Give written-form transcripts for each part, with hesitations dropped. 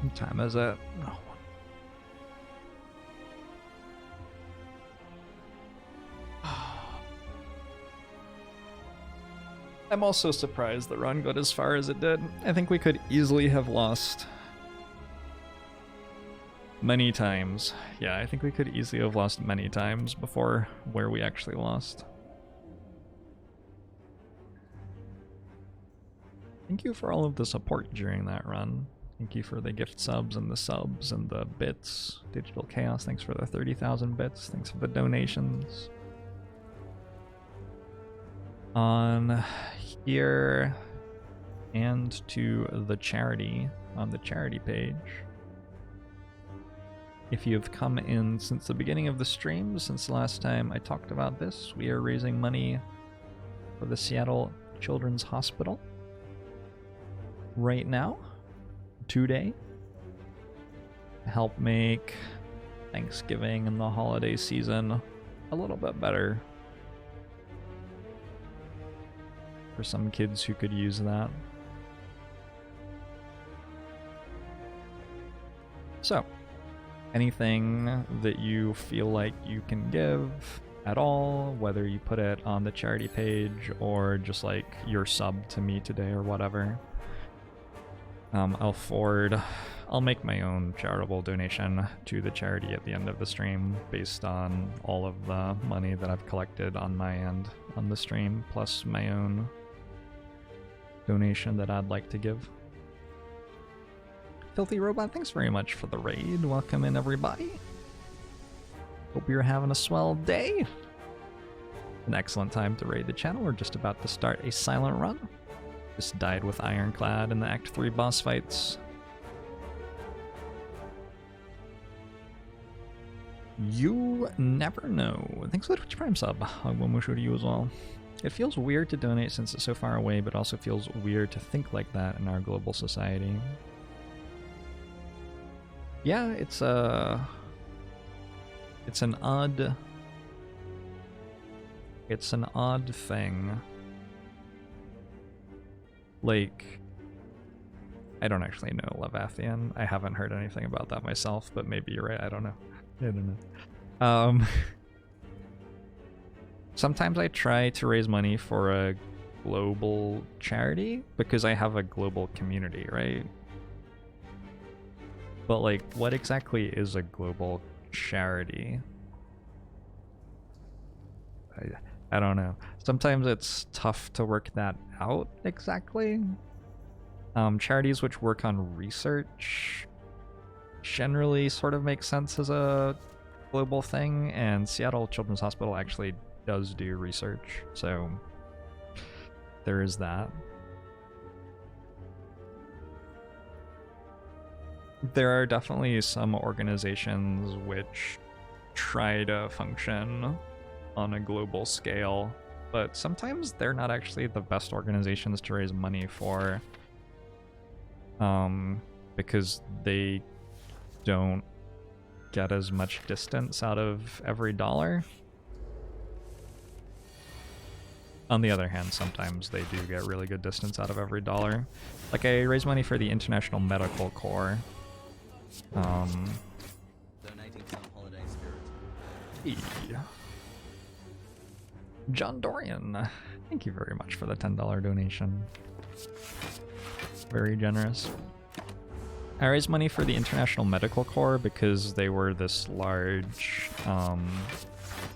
What time is it? Oh. I'm also surprised the run got as far as it did. I think we could easily have lost many times. Yeah, I think we could easily have lost many times before where we actually lost. Thank you for all of the support during that run. Thank you for the gift subs and the bits. Digital Chaos, thanks for the 30,000 bits. Thanks for the donations. On here and to the charity on the charity page. If you've come in since the beginning of the stream, since the last time I talked about this, we are raising money for the Seattle Children's Hospital right now, today, to help make Thanksgiving and the holiday season a little bit better for some kids who could use that. So, anything that you feel like you can give at all, whether you put it on the charity page or just like your sub to me today or whatever, I'll make my own charitable donation to the charity at the end of the stream based on all of the money that I've collected on my end on the stream, plus my own donation that I'd like to give. Filthy Robot, thanks very much for the raid. Welcome in, everybody. Hope you're having a swell day. An excellent time to raid the channel. We're just about to start a silent run. Just died with Ironclad in the Act 3 boss fights. You never know. Thanks for the Twitch Prime sub. Hugwamushu to you as well. It feels weird to donate since it's so far away, but also feels weird to think like that in our global society. Yeah, it's an odd thing. Like, I don't actually know Levathian. I haven't heard anything about that myself, but maybe you're right. I don't know. Sometimes I try to raise money for a global charity because I have a global community, right? But like, what exactly is a global charity? I don't know. Sometimes it's tough to work that out exactly. Charities which work on research generally sort of make sense as a global thing, and Seattle Children's Hospital actually does do research, so there is that. There are definitely some organizations which try to function on a global scale, but sometimes they're not actually the best organizations to raise money for, because they don't get as much distance out of every dollar. On the other hand, sometimes they do get really good distance out of every dollar. Like, I raise money for the International Medical Corps. John Dorian, thank you very much for the $10 donation. Very generous. I raised money for the International Medical Corps because they were this large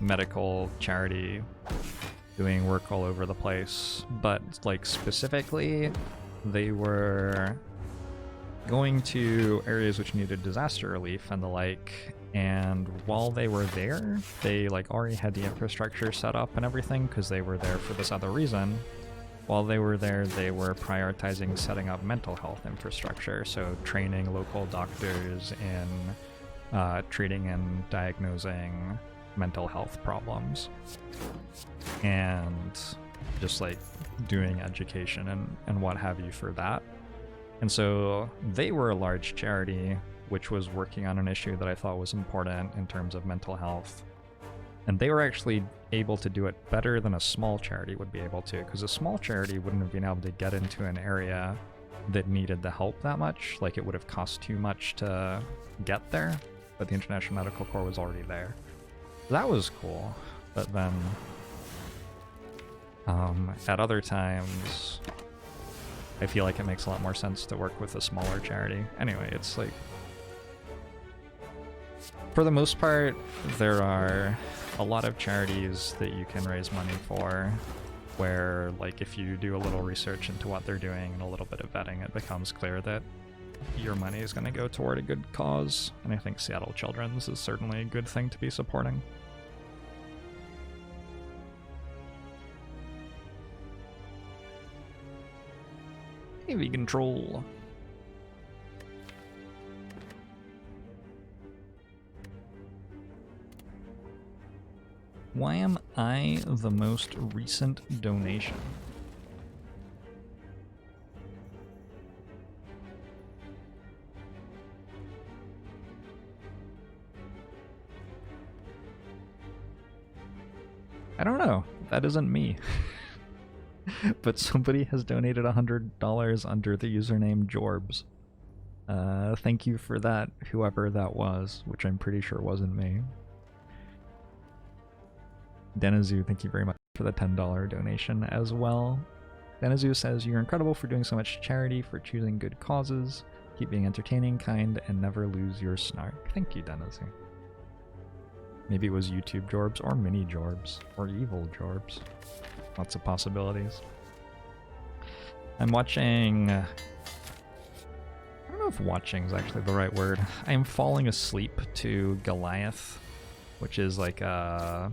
medical charity doing work all over the place, but like specifically they were going to areas which needed disaster relief and the like, and while they were there, they like already had the infrastructure set up and everything because they were there for this other reason. While they were there, they were prioritizing setting up mental health infrastructure, so training local doctors in treating and diagnosing mental health problems, and just like doing education and what have you for that. And so they were a large charity which was working on an issue that I thought was important in terms of mental health. And they were actually able to do it better than a small charity would be able to, because a small charity wouldn't have been able to get into an area that needed the help that much. Like, it would have cost too much to get there, but the International Medical Corps was already there. That was cool. But then at other times, I feel like it makes a lot more sense to work with a smaller charity. Anyway, it's like, for the most part, there are a lot of charities that you can raise money for, where, like, if you do a little research into what they're doing and a little bit of vetting, it becomes clear that your money is going to go toward a good cause. And I think Seattle Children's is certainly a good thing to be supporting. Hey, Vegan Troll. Why am I the most recent donation? I don't know. That isn't me. But somebody has donated $100 under the username Jorbs. Thank you for that, whoever that was, which I'm pretty sure wasn't me. Denizu, thank you very much for the $10 donation as well. Denizu says, you're incredible for doing so much charity, for choosing good causes. Keep being entertaining, kind, and never lose your snark. Thank you, Denizu. Maybe it was YouTube Jorbs, or mini Jorbs, or evil Jorbs. Lots of possibilities. I'm watching... I don't know if watching is actually the right word. I am falling asleep to Goliath, which is like a...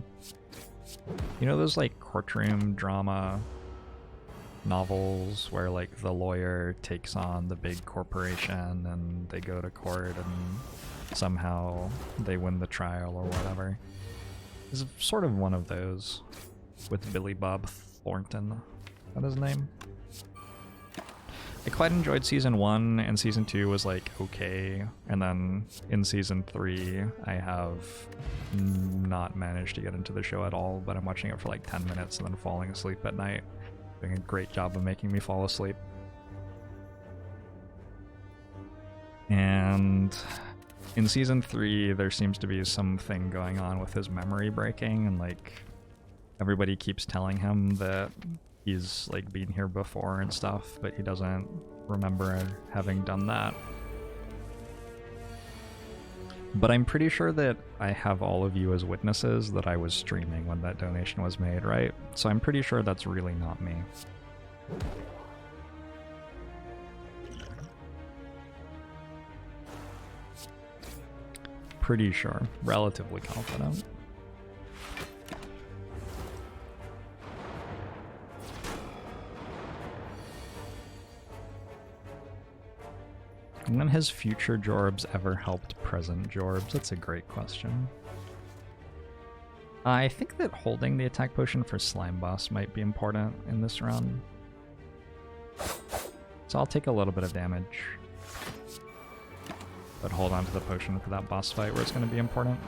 You know those like courtroom drama novels where like the lawyer takes on the big corporation and they go to court and somehow they win the trial or whatever? It's sort of one of those with Billy Bob Thornton. Is that his name? I quite enjoyed season 1, and season 2 was like okay, and then in season 3 I have not managed to get into the show at all, but I'm watching it for like 10 minutes and then falling asleep at night. Doing a great job of making me fall asleep. And in season 3 there seems to be something going on with his memory breaking, and like everybody keeps telling him that he's like been here before and stuff, but he doesn't remember having done that. But I'm pretty sure that I have all of you as witnesses that I was streaming when that donation was made, right? So I'm pretty sure that's really not me. Pretty sure. Relatively confident. When has future Jorbs ever helped present Jorbs? That's a great question. I think that holding the attack potion for Slime Boss might be important in this run. So I'll take a little bit of damage, but hold on to the potion for that boss fight where it's going to be important.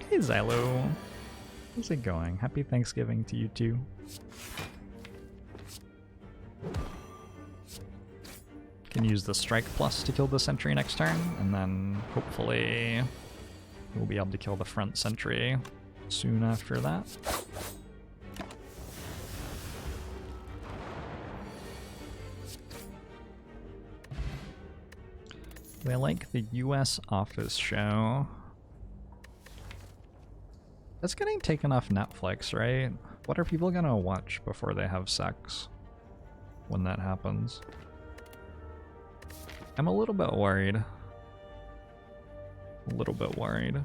Hey Xylo, how's it going? Happy Thanksgiving to you too. Can use the strike plus to kill the sentry next turn, and then hopefully we'll be able to kill the front sentry soon after that. I like the US Office show. That's getting taken off Netflix, right? What are people gonna watch before they have sex when that happens? I'm a little bit worried. A little bit worried.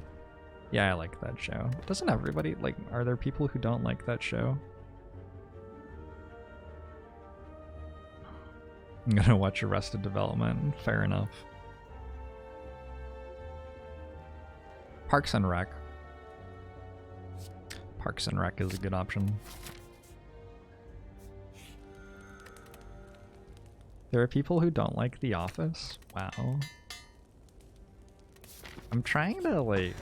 Yeah, I like that show. Doesn't everybody, like, are there people who don't like that show? I'm gonna watch Arrested Development. Fair enough. Parks and Rec. Parks and Rec is a good option. There are people who don't like The Office? Wow. I'm trying to, like...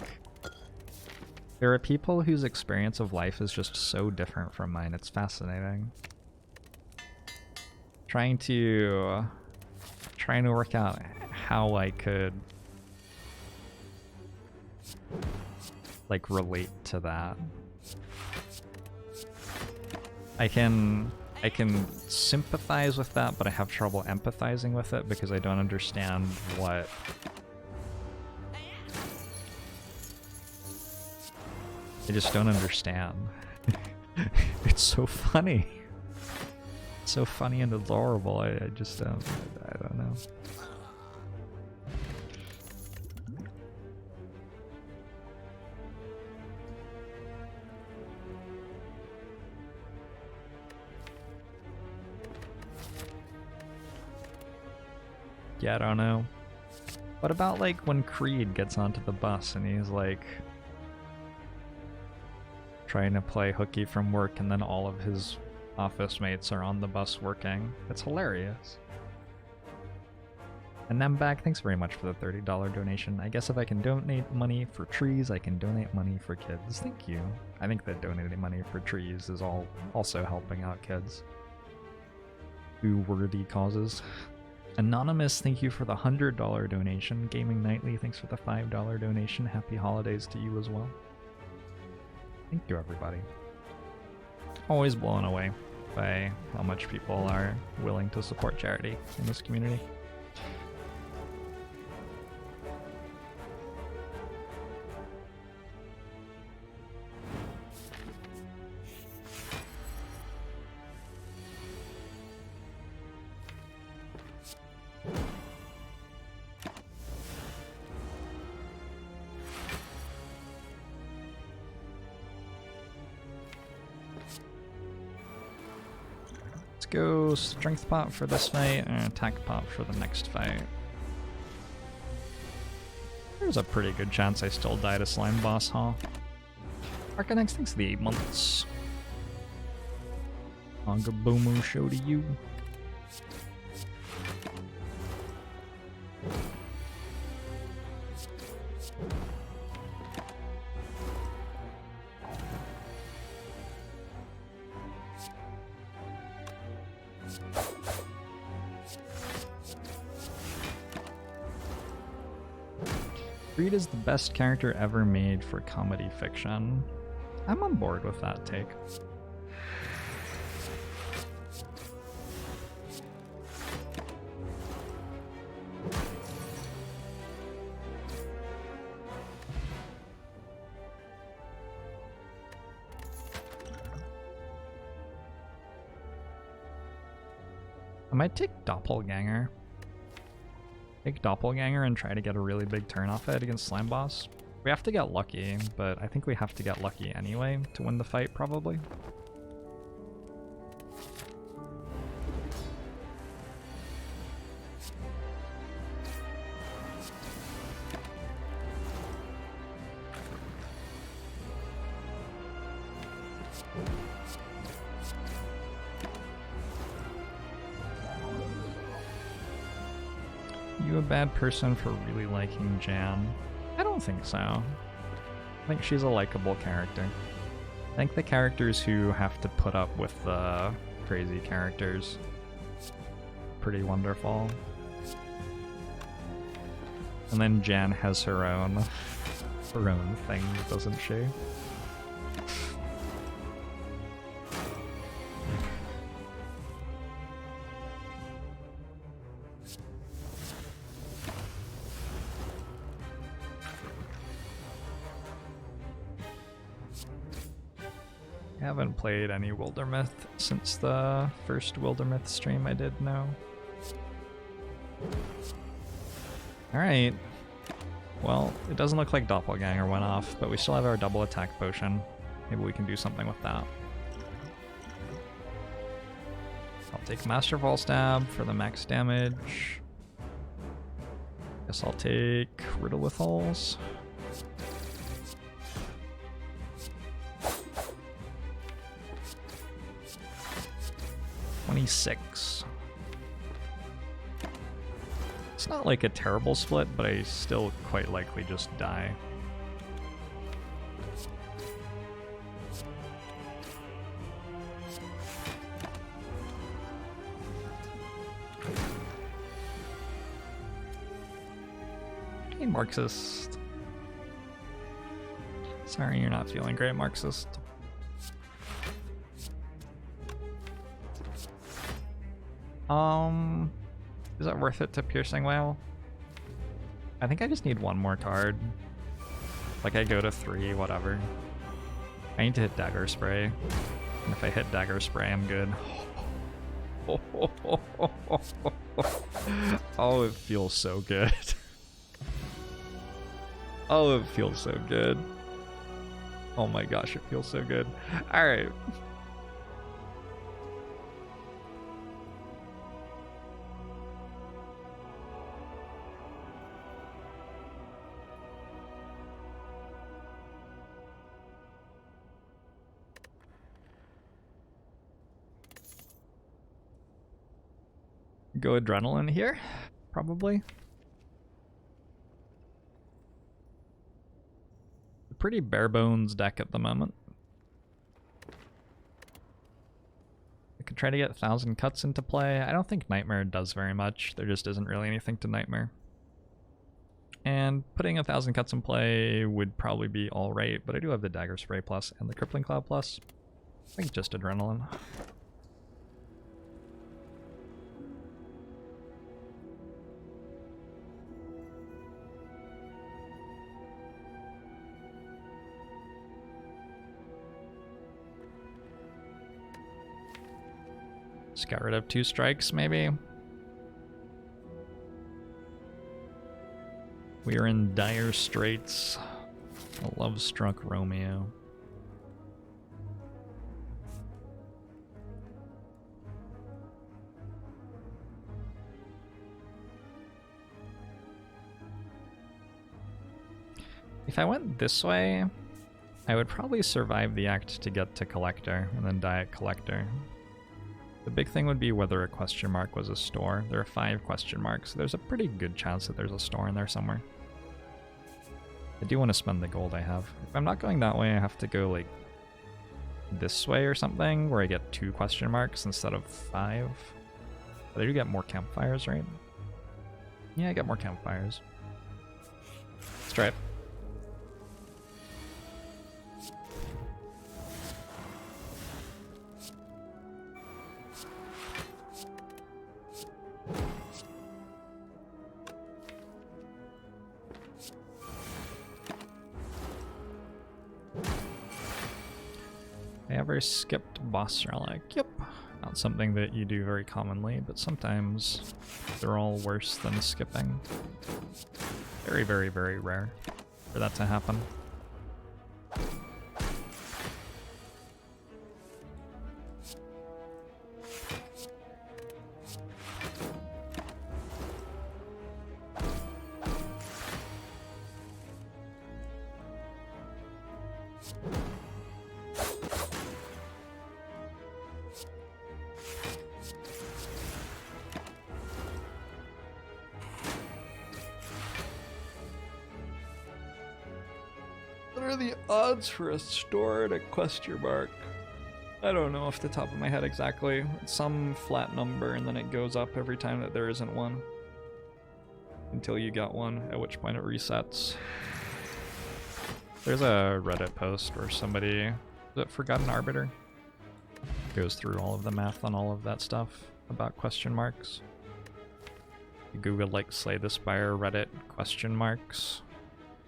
There are people whose experience of life is just so different from mine. It's fascinating. Trying to work out how I could like relate to that. I can sympathize with that, but I have trouble empathizing with it because I don't understand what I just don't understand. It's so funny. So funny and adorable. I just don't. I don't know. Yeah, I don't know. What about like when Creed gets onto the bus and he's like trying to play hooky from work and then all of his office mates are on the bus working? It's hilarious. And then back, thanks very much for the $30 donation. I guess if I can donate money for trees, I can donate money for kids. Thank you. I think that donating money for trees is also helping out kids. Do worthy causes. Anonymous, thank you for the $100 donation. Gaming Nightly, thanks for the $5 donation. Happy holidays to you as well. Thank you, everybody. Always blown away by how much people are willing to support charity in this community. Go strength pot for this fight and attack pot for the next fight. There's a pretty good chance I still die to slime boss, huh? Arcanex, thanks for the 8 months. Angabomu show to you. Creed is the best character ever made for comedy fiction. I'm on board with that take. I might take Doppelganger. Take Doppelganger and try to get a really big turn off it against Slime Boss. We have to get lucky, but I think we have to get lucky anyway to win the fight, probably. You a bad person for really liking Jan? I don't think so. I think she's a likable character. I think the characters who have to put up with the crazy characters pretty wonderful. And then Jan has her own thing, doesn't she? I haven't played any Wildermyth since the first Wildermyth stream I did, no. Alright. Well, it doesn't look like Doppelganger went off, but we still have our double attack potion. Maybe we can do something with that. I'll take Masterfall Stab for the max damage. Guess I'll take Riddlewithals. $26. It's not like a terrible split, but I still quite likely just die. Hey, Marxist. Sorry you're not feeling great, Marxist. Is it worth it to Piercing Wail? I think I just need one more card. Like, I go to 3, whatever. I need to hit Dagger Spray. And if I hit Dagger Spray, I'm good. Oh, it feels so good. Oh, it feels so good. Oh my gosh, it feels so good. Alright. Go Adrenaline here, probably. A pretty bare bones deck at the moment. I could try to get 1,000 Cuts into play. I don't think Nightmare does very much. There just isn't really anything to Nightmare. And putting 1,000 Cuts in play would probably be alright, but I do have the Dagger Spray plus and the Crippling Cloud plus. I think just Adrenaline. Just got rid of 2 strikes, maybe. We are in dire straits. A love-struck Romeo. If I went this way, I would probably survive the act to get to Collector, and then die at Collector. The big thing would be whether a question mark was a store. There are 5 question marks, so there's a pretty good chance that there's a store in there somewhere. I do want to spend the gold I have. If I'm not going that way, I have to go like this way or something, where I get 2 question marks instead of 5. But I do get more campfires, right? Yeah, I get more campfires. Let's try it. I ever skipped Boss Relic? Yep. Not something that you do very commonly, but sometimes they're all worse than skipping. Very, very, very rare for that to happen. What are the odds for a store at a question mark? I don't know off the top of my head exactly. It's some flat number and then it goes up every time that there isn't one. Until you get one, at which point it resets. There's a Reddit post where somebody, is it Forgotten Arbiter? Goes through all of the math on all of that stuff about question marks. You Google like Slay the Spire Reddit question marks.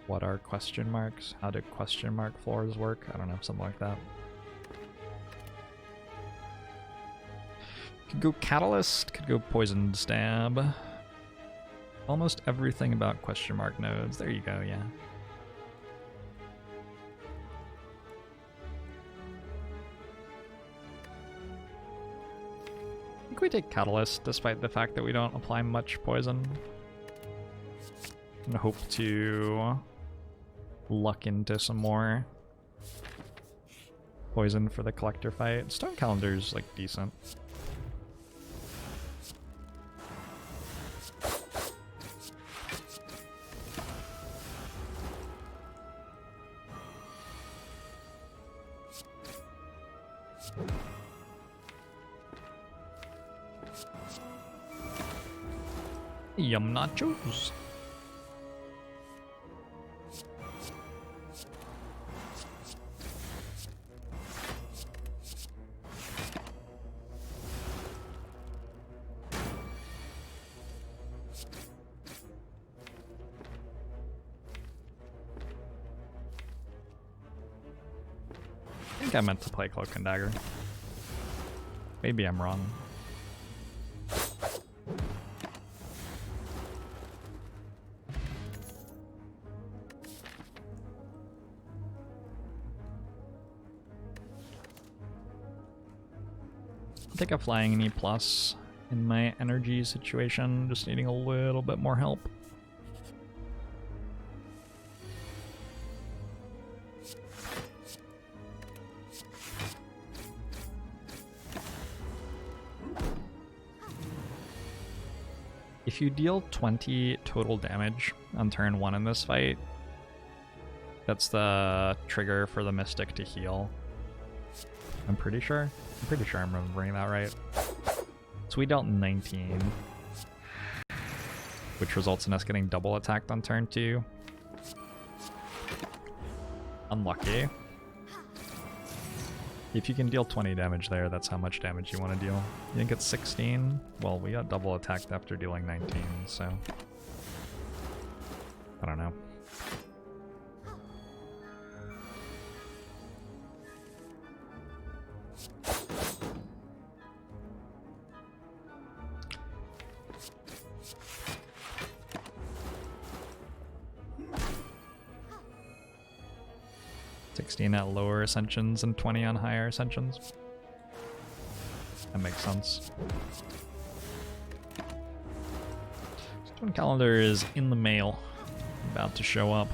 What are question marks? How do question mark floors work? I don't know, something like that. Could go Catalyst, could go Poisoned Stab. Almost everything about question mark nodes. There you go, yeah. I think we take Catalyst despite the fact that we don't apply much poison. And hope to luck into some more poison for the collector fight. Stone Calendar's like decent. Yum nachos. I think I meant to play Cloak and Dagger. Maybe I'm wrong. I think I'm flying an E+ in my energy situation, just needing a little bit more help. If you deal 20 total damage on turn 1 in this fight, that's the trigger for the Mystic to heal. I'm pretty sure I'm remembering that right. So we dealt 19, which results in us getting double attacked on turn 2. Unlucky. If you can deal 20 damage there, that's how much damage you want to deal. You think it's 16? Well, we got double attacked after dealing 19, so I don't know. At lower ascensions and 20 on higher ascensions. That makes sense. Stone Calendar is in the mail, about to show up.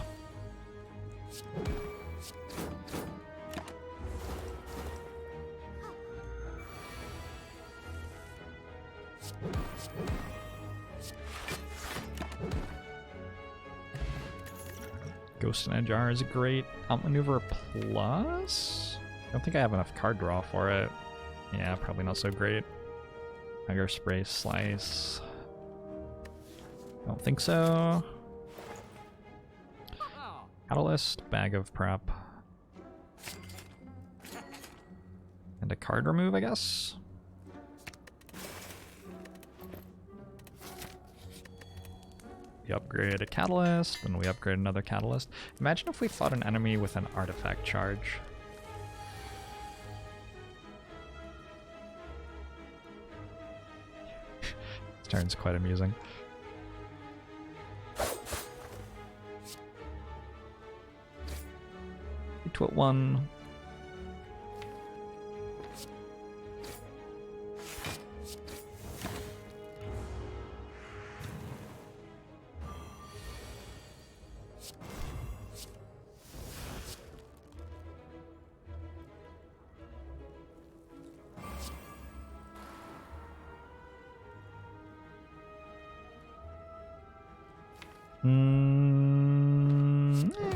Ghost in a Jar is a great outmaneuver plus. I don't think I have enough card draw for it. Yeah, probably not so great. Tiger Spray Slice. I don't think so. Catalyst, Bag of Prep. And a card remove, I guess. We upgrade a Catalyst, and we upgrade another Catalyst. Imagine if we fought an enemy with an artifact charge. This turn's quite amusing. Twit 1.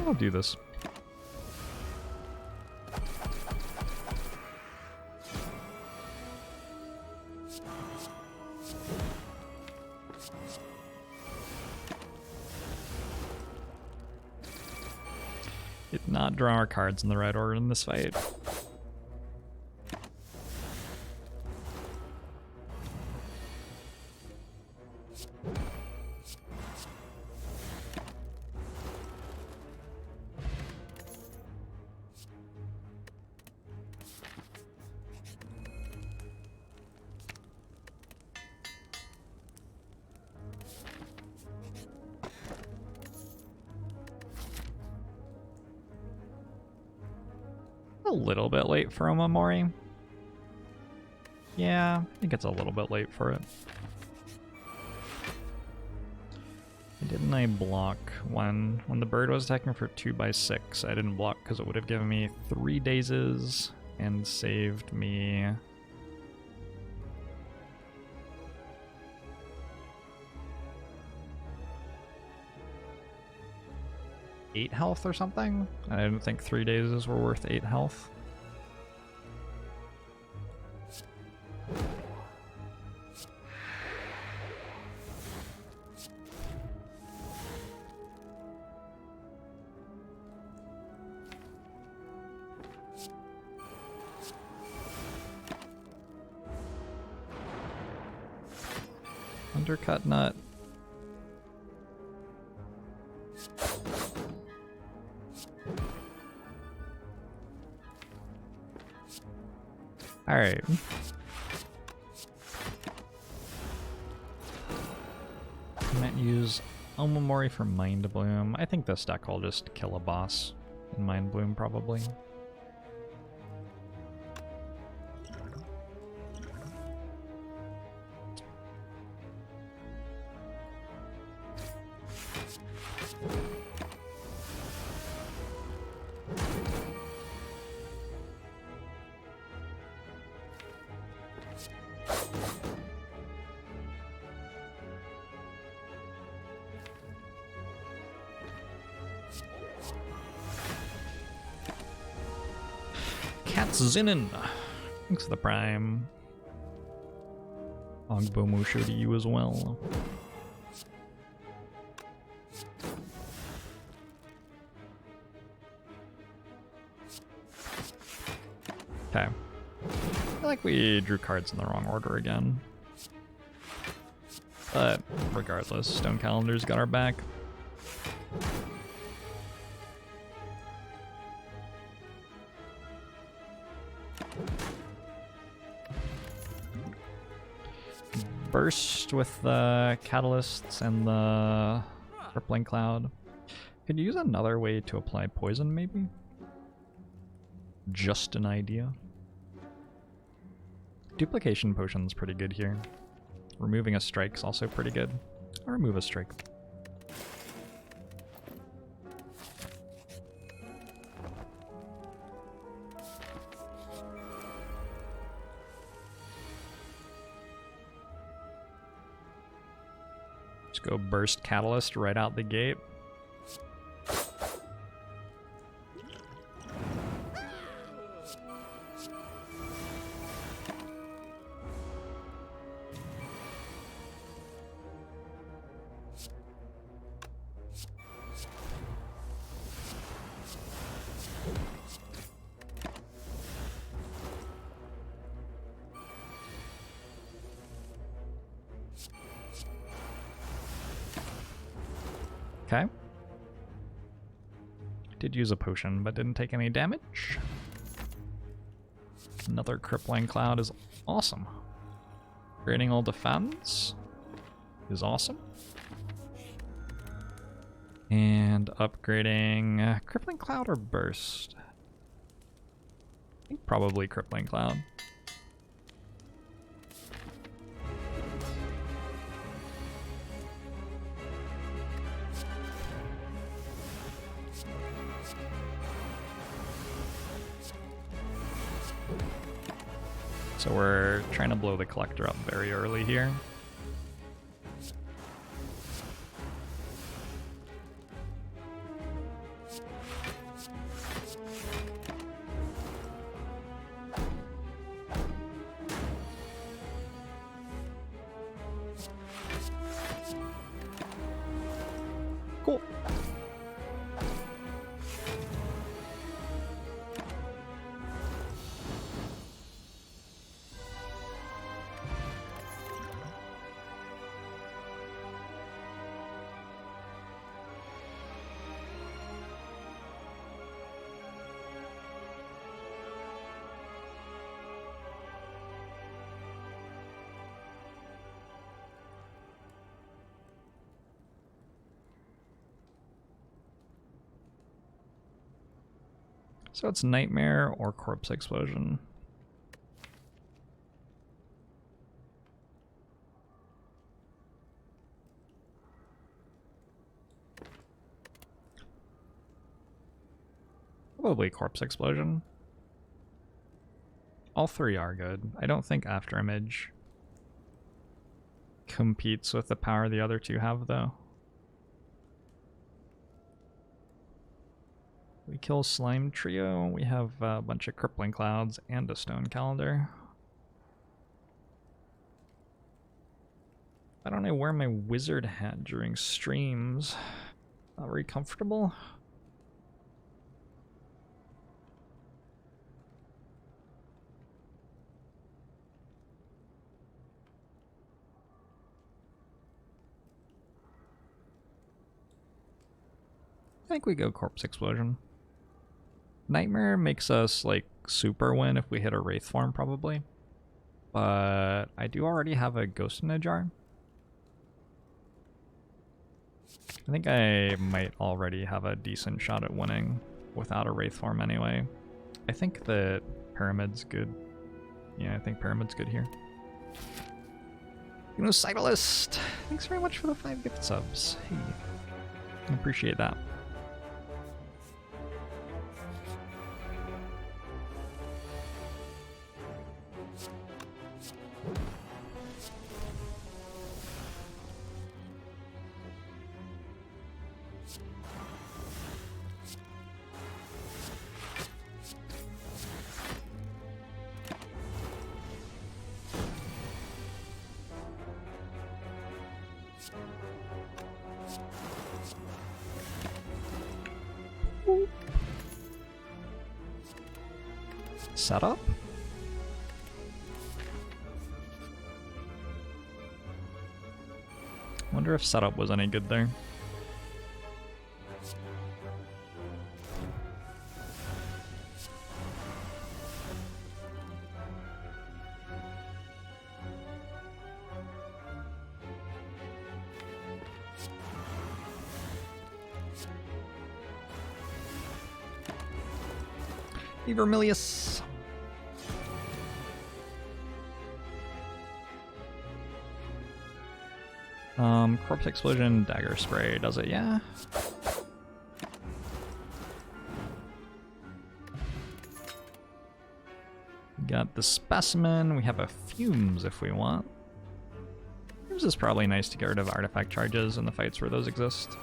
I'll do this. Did not draw our cards in the right order in this fight. A little bit late for Omamori. Yeah, I think it's a little bit late for it. Didn't I block when the bird was attacking for 2x6? I didn't block because it would have given me 3 dazes and saved me eight health or something. I didn't think 3 dazes were worth 8 health. Undercut nut. Alright. I might use Omamori for Mind Bloom. I think this deck will just kill a boss in Mind Bloom, probably. Katzinen! Thanks for the prime. Ogbo Musho to you as well. Okay. I feel like we drew cards in the wrong order again. But regardless, Stone Calendar's got our back. Burst with the catalysts and the crippling cloud. Could you use another way to apply poison, maybe? Just an idea. Duplication potion's pretty good here. Removing a strike's also pretty good. I'll remove a strike. Go burst catalyst right out the gate. Okay. Did use a potion, but didn't take any damage. Another crippling cloud is awesome. Creating all defense is awesome. And upgrading crippling cloud or burst? I think probably crippling cloud. So we're trying to blow the collector up very early here. Cool. So it's Nightmare or Corpse Explosion. Probably corpse explosion. All three are good. I don't think after image competes with the power the other two have, though. We kill Slime Trio. We have a bunch of Crippling Clouds and a Stone Calendar. I don't know where my wizard hat during streams. Not very comfortable. I think we go Corpse Explosion. Nightmare makes us like super win if we hit a Wraith form probably. But I do already have a Ghost in a Jar. I think I might already have a decent shot at winning without a Wraith form anyway. I think that Pyramid's good. Yeah, I think Pyramid's good here. Genocidalist! Thanks very much for the 5 gift subs. Hey, I appreciate that. Setup? Wonder if setup was any good there. Vermilius. Corpse Explosion, Dagger Spray, does it? Yeah. Got the Specimen, we have a Fumes if we want. Fumes is probably nice to get rid of artifact charges in the fights where those exist.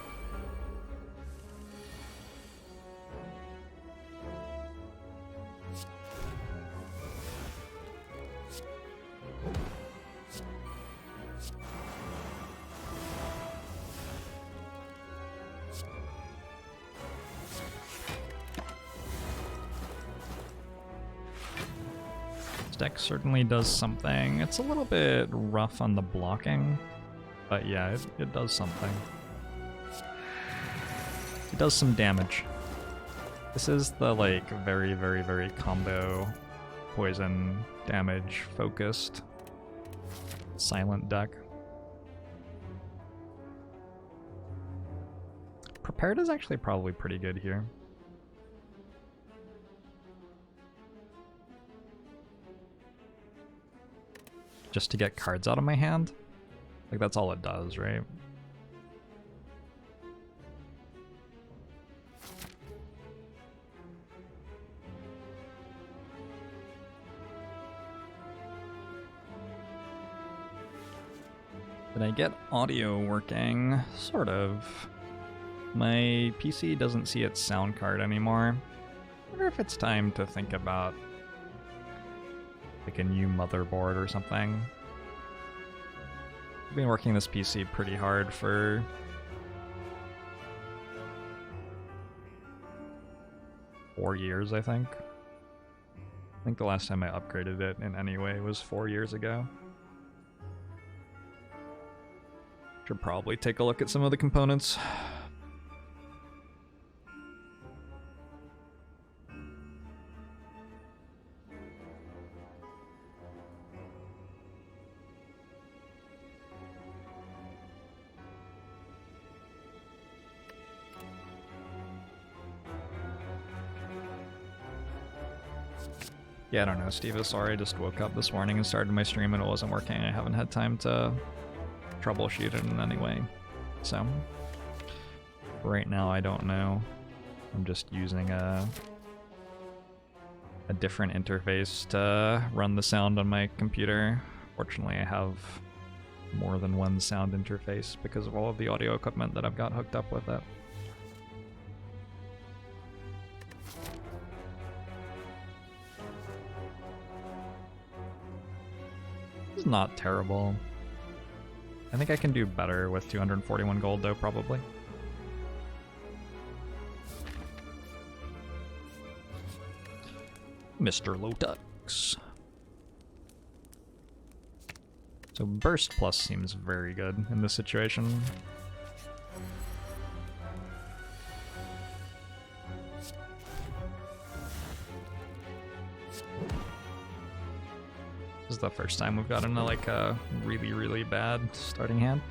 Deck certainly does something. It's a little bit rough on the blocking, but yeah, it does something. It does some damage. This is the like very, very, very combo poison damage focused silent deck. Prepared is actually probably pretty good here. Just to get cards out of my hand? Like, that's all it does, right? Did I get audio working? Sort of. My PC doesn't see its sound card anymore. I wonder if it's time to think about like a new motherboard or something. I've been working this PC pretty hard for four years, I think. I think the last time I upgraded it in any way was 4 years ago. Should probably take a look at some of the components. Yeah, I don't know, Steve. Sorry, I just woke up this morning and started my stream and it wasn't working. I haven't had time to troubleshoot it in any way. So, right now I don't know. I'm just using a a different interface to run the sound on my computer. Fortunately, I have more than one sound interface because of all of the audio equipment that I've got hooked up with it. It's not terrible. I think I can do better with 241 gold though, probably. Mr. Lotux. So Burst Plus seems very good in this situation. This is the first time we've gotten a, like a really, really bad starting hand.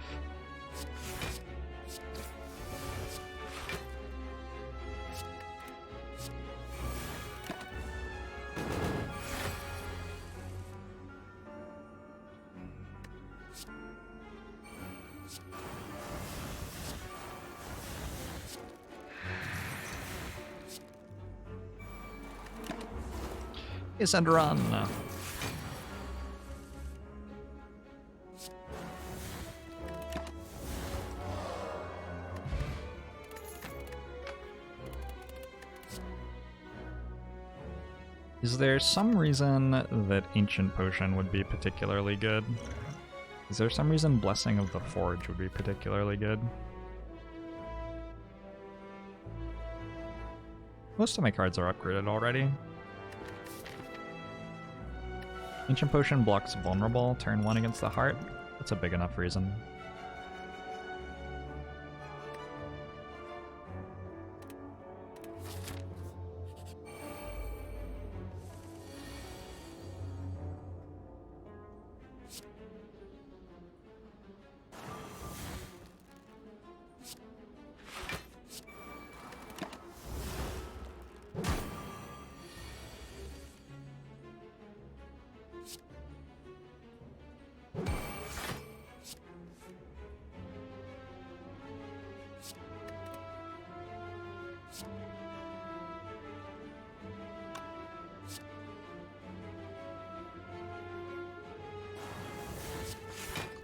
Yes, and run. Is there some reason that Ancient Potion would be particularly good? Is there some reason Blessing of the Forge would be particularly good? Most of my cards are upgraded already. Ancient Potion blocks Vulnerable, turn 1 against the Heart. That's a big enough reason.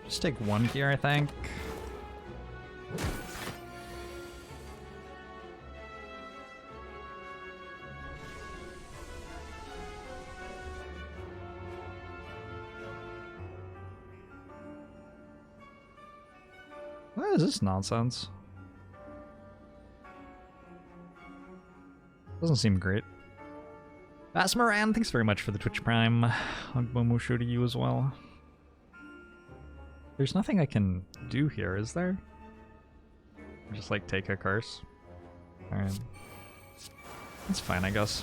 Just take one here, I think. What is this nonsense? Doesn't seem great. Asmaran, thanks very much for the Twitch Prime. Agbomushu to you as well. There's nothing I can do here, is there? Just like take a curse? Alright. That's fine, I guess.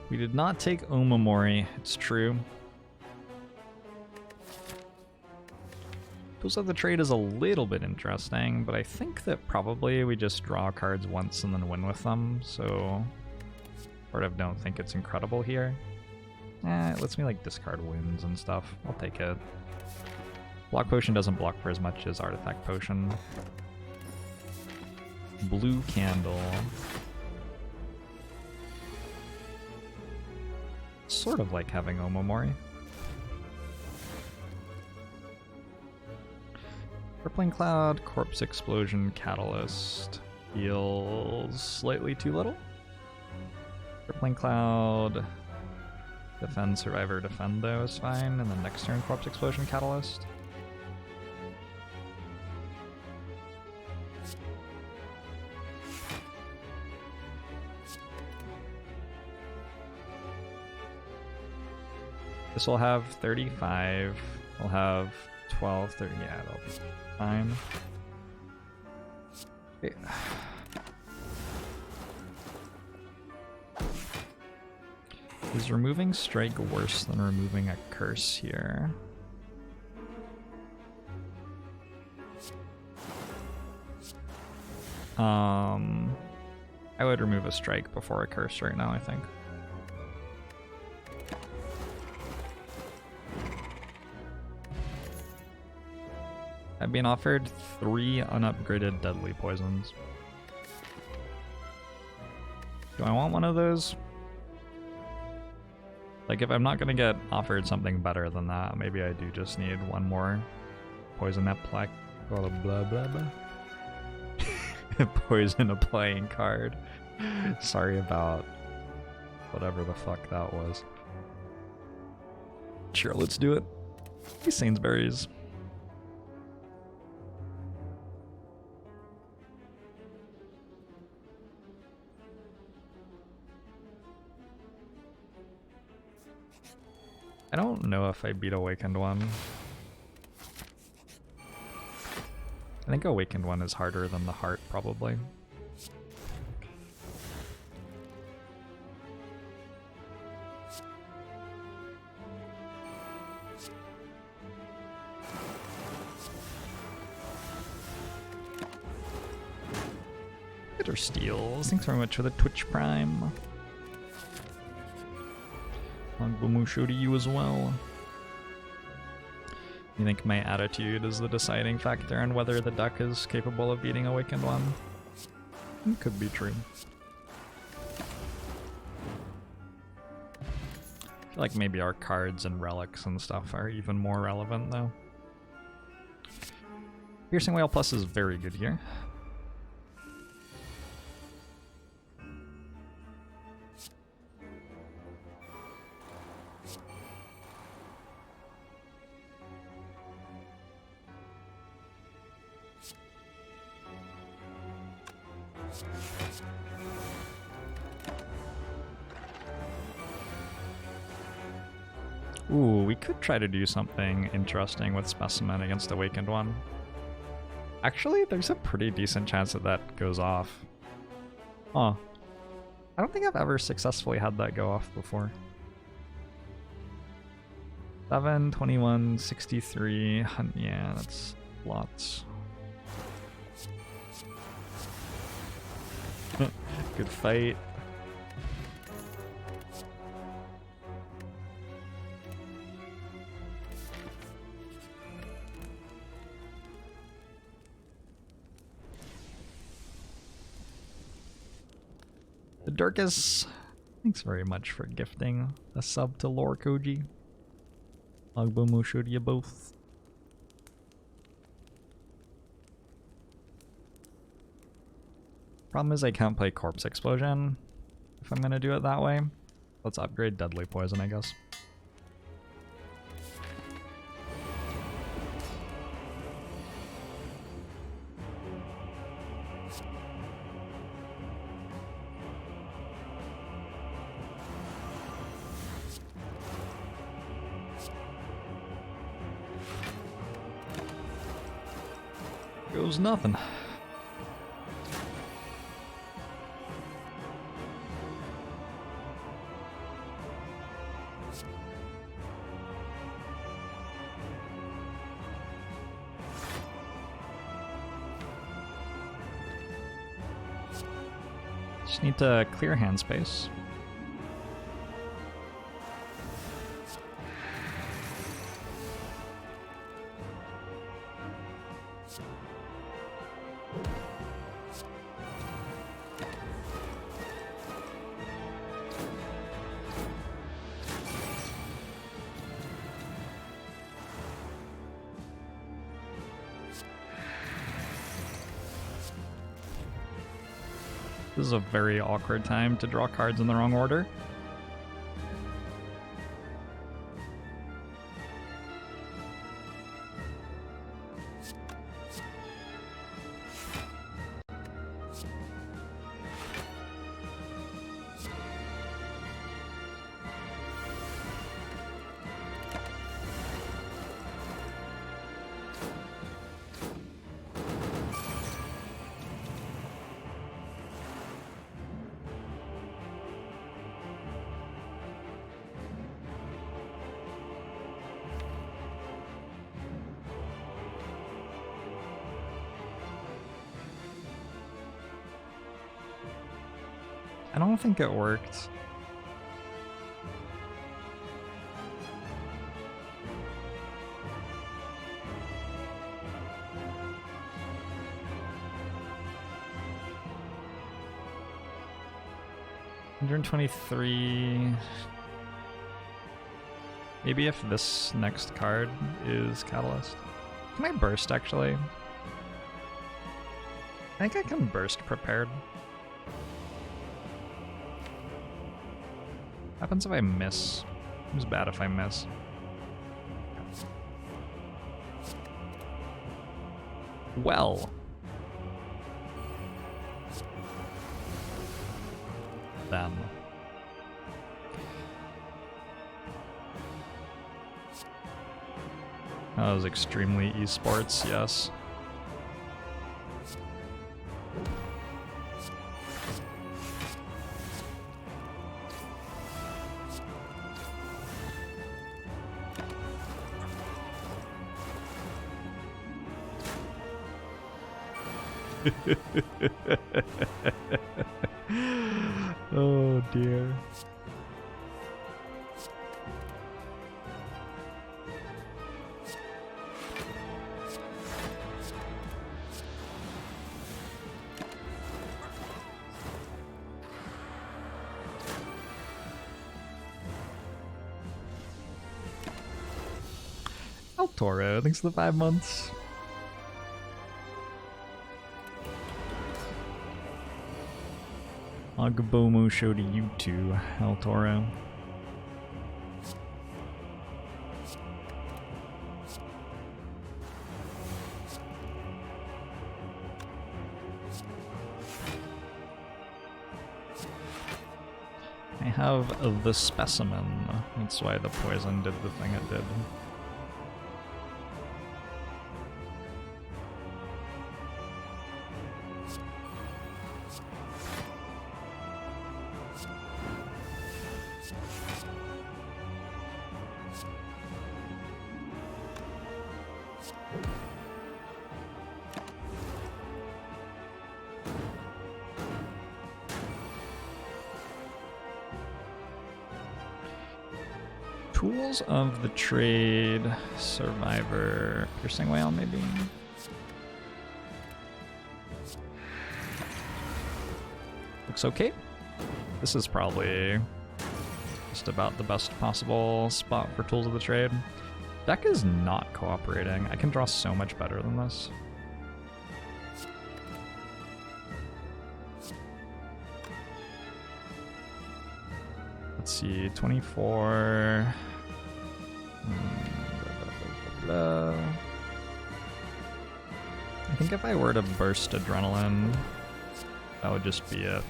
We did not take Omamori, it's true. Tools of the Trade is a little bit interesting, but I think that probably we just draw cards once and then win with them, so sort of don't think it's incredible here. It lets me like discard wounds and stuff. I'll take it. Block Potion doesn't block for as much as Artifact Potion. Blue Candle. Sort of like having Omamori. Crippling Cloud, Corpse Explosion, Catalyst. Feels slightly too little. Crippling Cloud, Defend, Survivor, Defend though is fine, and then next turn Corpse Explosion, Catalyst. This will have 35, we'll have 12, 30, yeah, that'll be fine. Okay. Is removing Strike worse than removing a Curse here? I would remove a strike before a curse right now, I think. I've been offered 3 unupgraded deadly poisons. Do I want one of those? Like, if I'm not gonna get offered something better than that, maybe I do just need one more poison plaque. Blah blah blah blah. Poison applying card. Sorry about whatever the fuck that was. Sure, let's do it. These Sainsbury's. I don't know if I beat Awakened One. I think Awakened One is harder than the Heart, probably. Bitter Steels, thanks very much for the Twitch Prime. Show to you as well. You think my attitude is the deciding factor on whether the deck is capable of beating Awakened One? It could be true. I feel like maybe our cards and relics and stuff are even more relevant though. Piercing Whale Plus is very good here. Ooh, we could try to do something interesting with Specimen against Awakened One. Actually, there's a pretty decent chance that that goes off. Huh. I don't think I've ever successfully had that go off before. 7, 21, 63, yeah, that's lots. Good fight. The Durkus, thanks very much for gifting a sub to Lore Koji. Agbomu showed you both. Problem is I can't play Corpse Explosion if I'm gonna do it that way. Let's upgrade Deadly Poison, I guess. Goes nothing. Just need to clear hand space. This is a very awkward time to draw cards in the wrong order. I don't think it worked. $123. Maybe if this next card is Catalyst. Can I burst actually? I think I can burst prepared. Happens if I miss. Seems bad if I miss. Well. Then. That was extremely esports, yes. Oh dear. El Toro, thanks for the 5 months. Agabomo show to you too, El Toro. I have the specimen. That's why the poison did the thing it did. Tools of the trade, survivor, piercing whale maybe? Looks okay. This is probably just about the best possible spot for tools of the trade. Deck is not cooperating. I can draw so much better than this. Let's see, 24. I think if I were to burst adrenaline, that would just be it.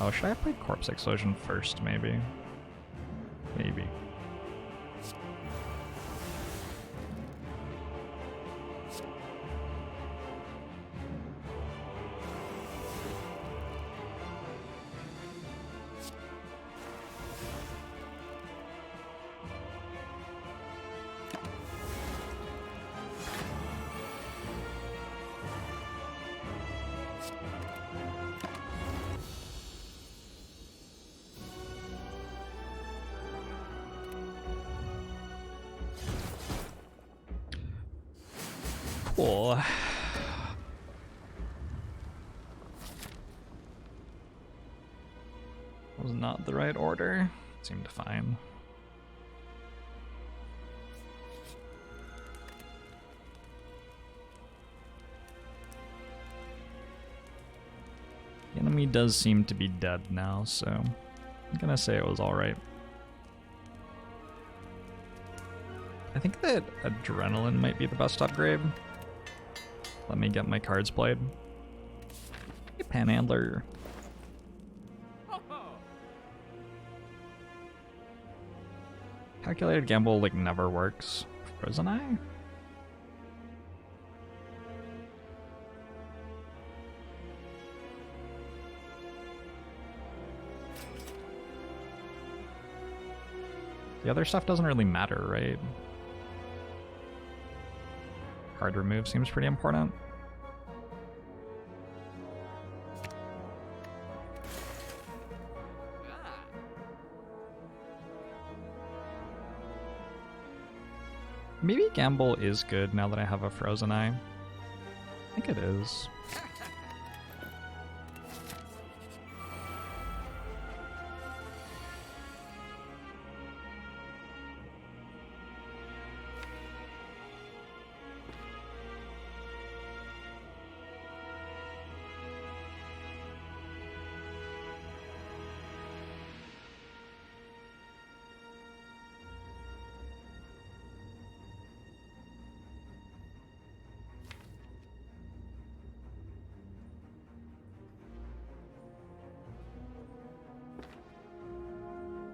Oh, should I play Corpse Explosion first, maybe? Maybe. Cool. Was not the right order. Seemed fine. The enemy does seem to be dead now, so I'm gonna say it was alright. I think that adrenaline might be the best upgrade. Let me get my cards played. Hey, Panhandler. Calculated gamble like never works. Frozen Eye? The other stuff doesn't really matter, right? Card remove seems pretty important. Maybe Gamble is good now that I have a Frozen Eye. I think it is.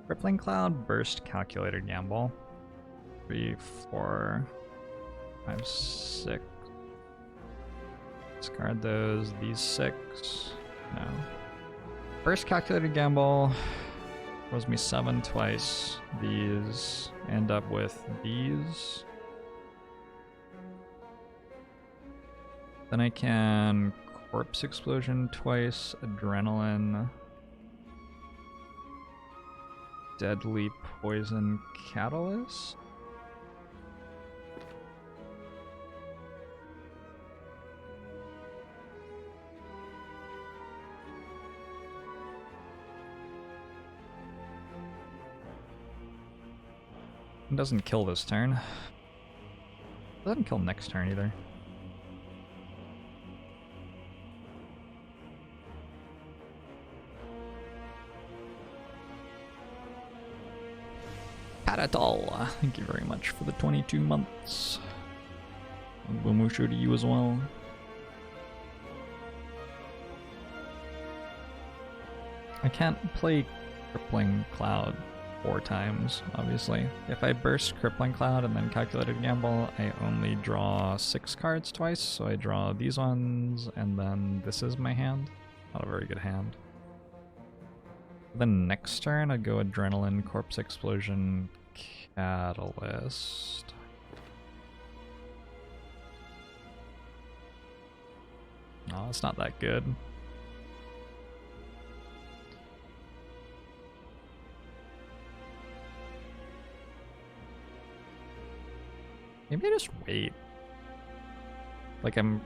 Rippling Cloud, Burst, Calculator, Gamble. 3, 4, 5, 6. Discard those. These 6. No. Burst, Calculator, Gamble. Rolls me 7 twice. These end up with these. Then I can Corpse Explosion twice. Adrenaline. Deadly Poison Catalyst? It doesn't kill this turn. It doesn't kill next turn either. Paratol, thank you very much for the 22 months. Bumushu to you as well. I can't play Crippling Cloud 4 times, obviously. If I burst Crippling Cloud and then Calculated Gamble, I only draw 6 cards twice, so I draw these ones, and then this is my hand. Not a very good hand. Then next turn, I'd go Adrenaline, Corpse Explosion, Catalyst. Oh, it's not that good. Maybe I just wait. Like, I'm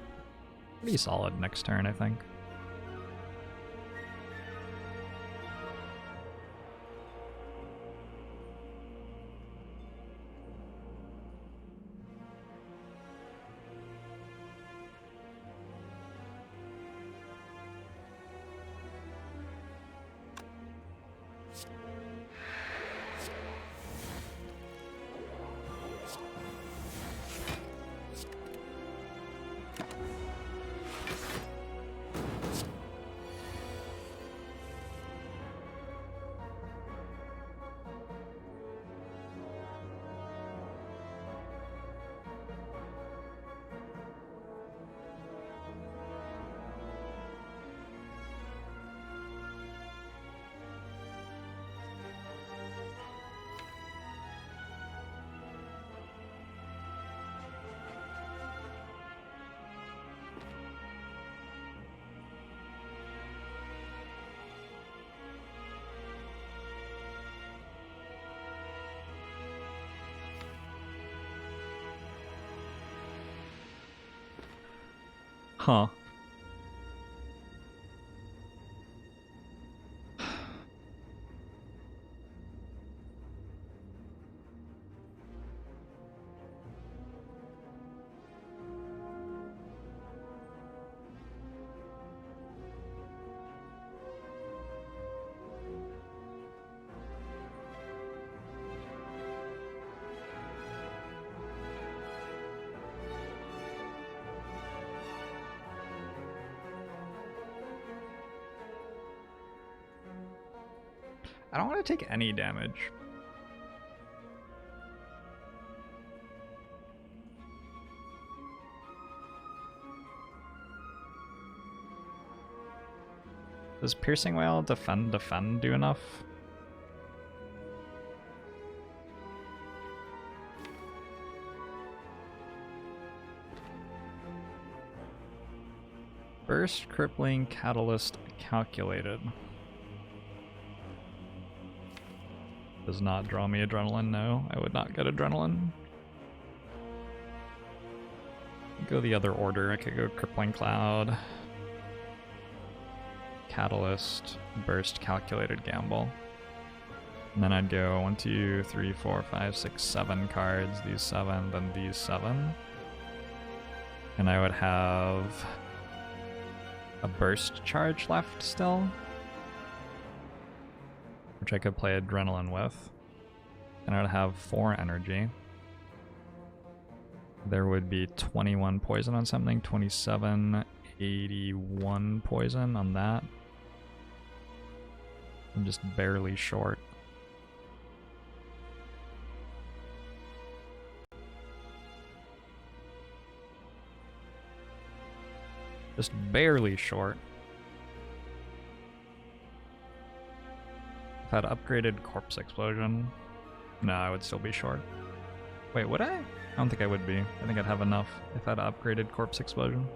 pretty solid next turn, I think. Huh. I don't want to take any damage. Does Piercing Wail defend do enough? Burst, Crippling, Catalyst, Calculated. Does not draw me Adrenaline, no. I would not get Adrenaline. go the other order. I could go Crippling Cloud, Catalyst, Burst, Calculated Gamble. And then I'd go 1, 2, 3, 4, 5, 6, 7 cards, these 7, then these 7. And I would have a Burst charge left still, which I could play Adrenaline with. And I would have 4 energy. There would be 21 poison on something, 27, 81 poison on that. I'm just barely short. Just barely short. If I'd upgraded Corpse Explosion, no, I would still be short. Wait, would I? I don't think I would be. I think I'd have enough if I'd upgraded Corpse Explosion.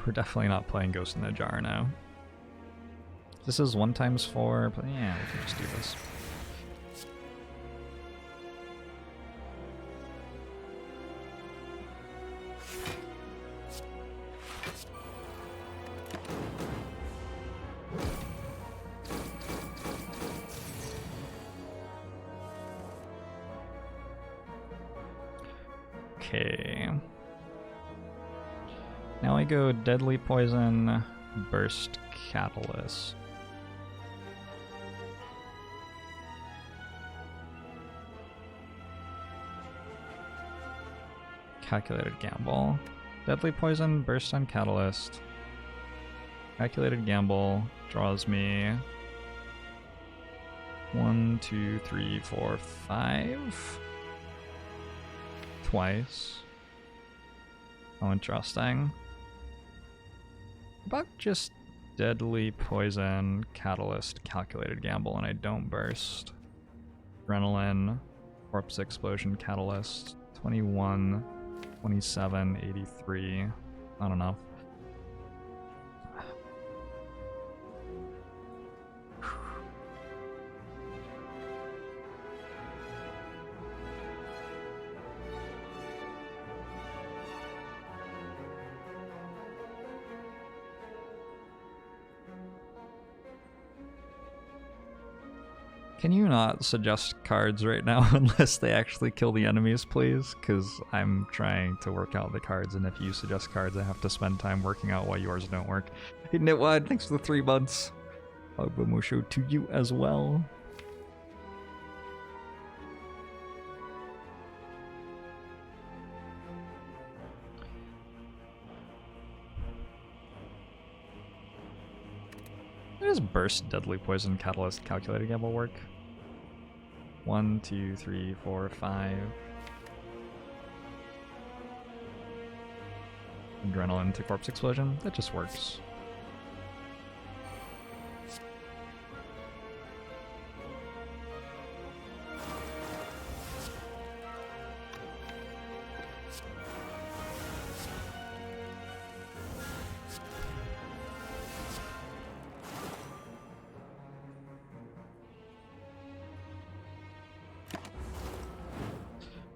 We're definitely not playing Ghost in the Jar now. This is 1 times 4, but yeah, we can just do this. Okay. Now I go Deadly Poison, Burst, Catalyst. Calculated Gamble. Deadly Poison, Burst on Catalyst. Calculated Gamble draws me 1, 2, 3, 4, 5. Twice. Oh, interesting. About just Deadly Poison, Catalyst, Calculated Gamble, and I don't burst. Adrenaline, Corpse Explosion, Catalyst, 21, 27, 83. Not enough. Can you not suggest cards right now unless they actually kill the enemies, please? Because I'm trying to work out the cards, and if you suggest cards, I have to spend time working out why yours don't work. Hey, Nitwad, thanks for the 3 months. Agbamusho to you as well. How does Burst, Deadly Poison, Catalyst, Calculated Gamble work? 1, 2, 3, 4, 5. Adrenaline to Corpse Explosion. That just works.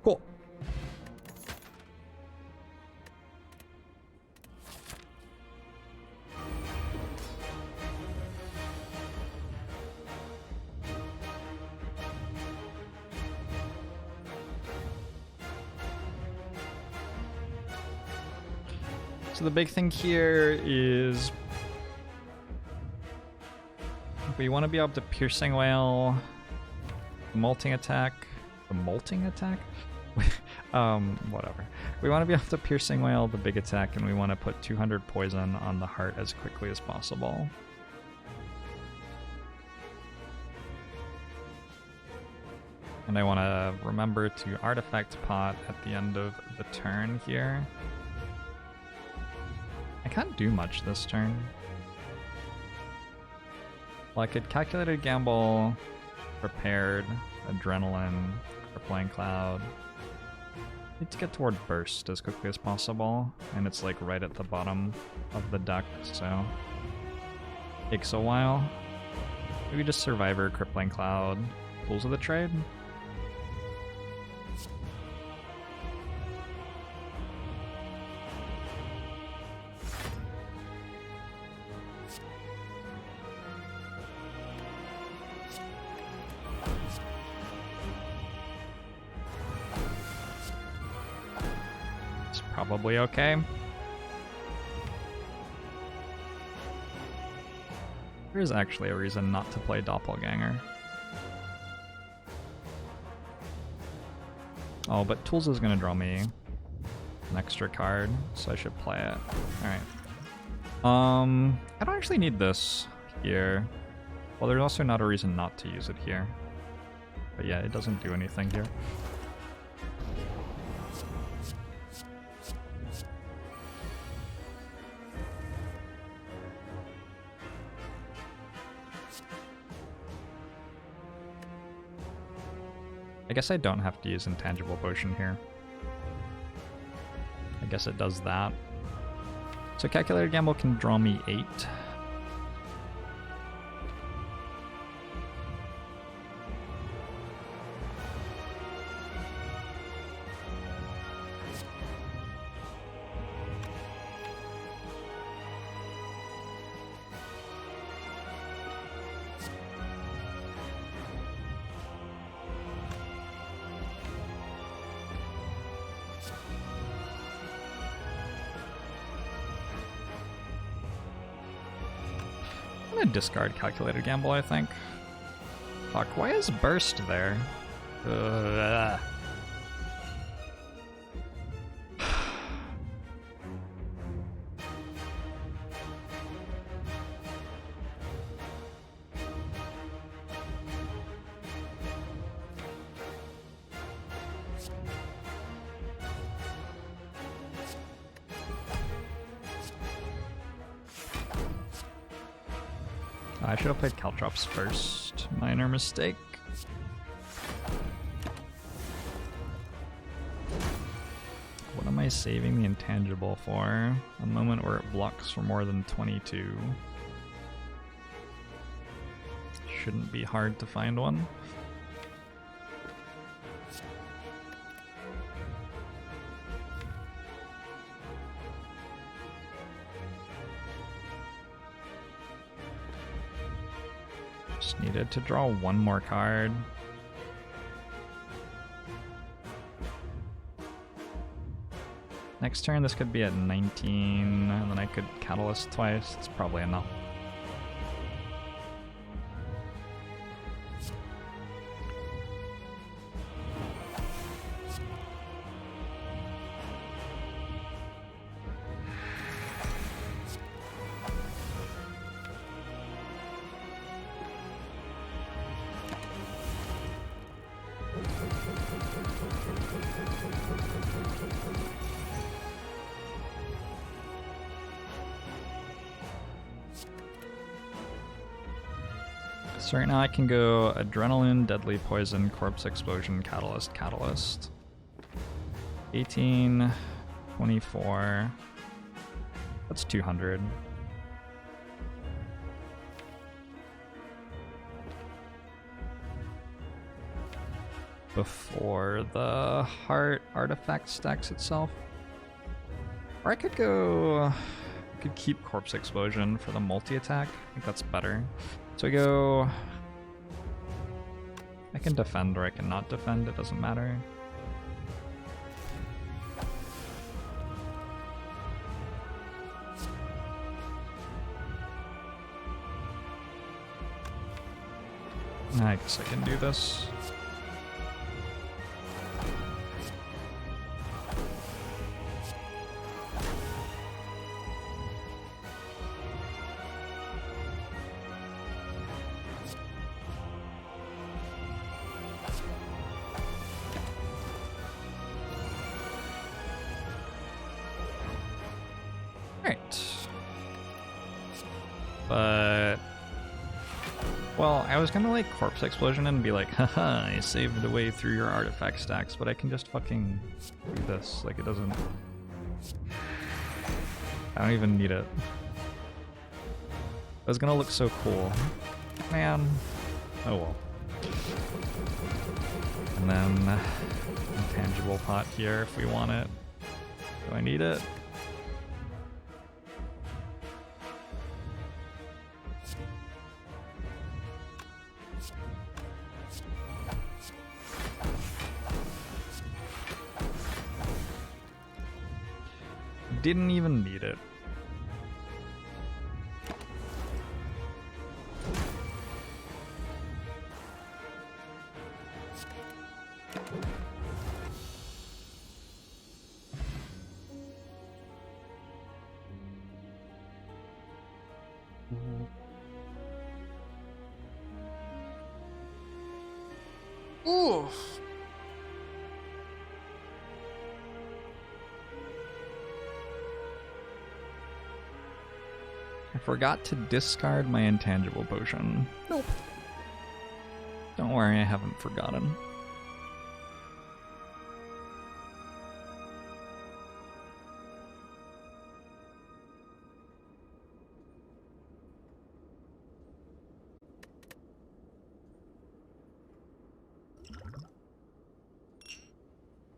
Cool. So the big thing here is we want to be able to Piercing Wail, the Molting Attack. The Molting Attack? Whatever. We want to be able to Piercing Wail, the big attack, and we want to put 200 poison on the heart as quickly as possible. And I want to remember to Artifact Pot at the end of the turn here. I can't do much this turn. Well, I could Calculated Gamble, Prepared, Adrenaline, Crippling Cloud. Need to get toward Burst as quickly as possible, and it's like right at the bottom of the deck, so takes a while. Maybe just Survivor, Crippling Cloud, Tools of the Trade? It's probably okay. There is actually a reason not to play Doppelganger. Oh, but Tools is going to draw me an extra card, so I should play it. Alright. I don't actually need this here. Well, there's also not a reason not to use it here. But yeah, it doesn't do anything here. I guess I don't have to use Intangible Potion here. I guess it does that. So Calculated Gamble can draw me 8. I'm gonna discard Calculated Gamble, I think. Fuck, why is Burst there? I should have played Caltrops first. Minor mistake. What am I saving the intangible for? A moment where it blocks for more than 22. Shouldn't be hard to find one. Just needed to draw one more card. Next turn this could be at 19, and then I could Catalyst twice. It's probably enough. So right now I can go Adrenaline, Deadly Poison, Corpse Explosion, Catalyst, Catalyst. 18, 24. That's 200. Before the Heart artifact stacks itself. Or I could go... I could keep Corpse Explosion for the multi-attack. I think that's better. So I go... I can defend or I can not defend, it doesn't matter. I guess I can do this. But, well, I was gonna like Corpse Explosion and be like, haha, I saved the way through your artifact stacks, but I can just fucking do this. Like, it doesn't... I don't even need it. It was gonna look so cool. Man. Oh well. And then intangible pot here if we want it. Do I need it? Didn't even need it. Oof. I forgot to discard my intangible potion. Nope. Don't worry, I haven't forgotten.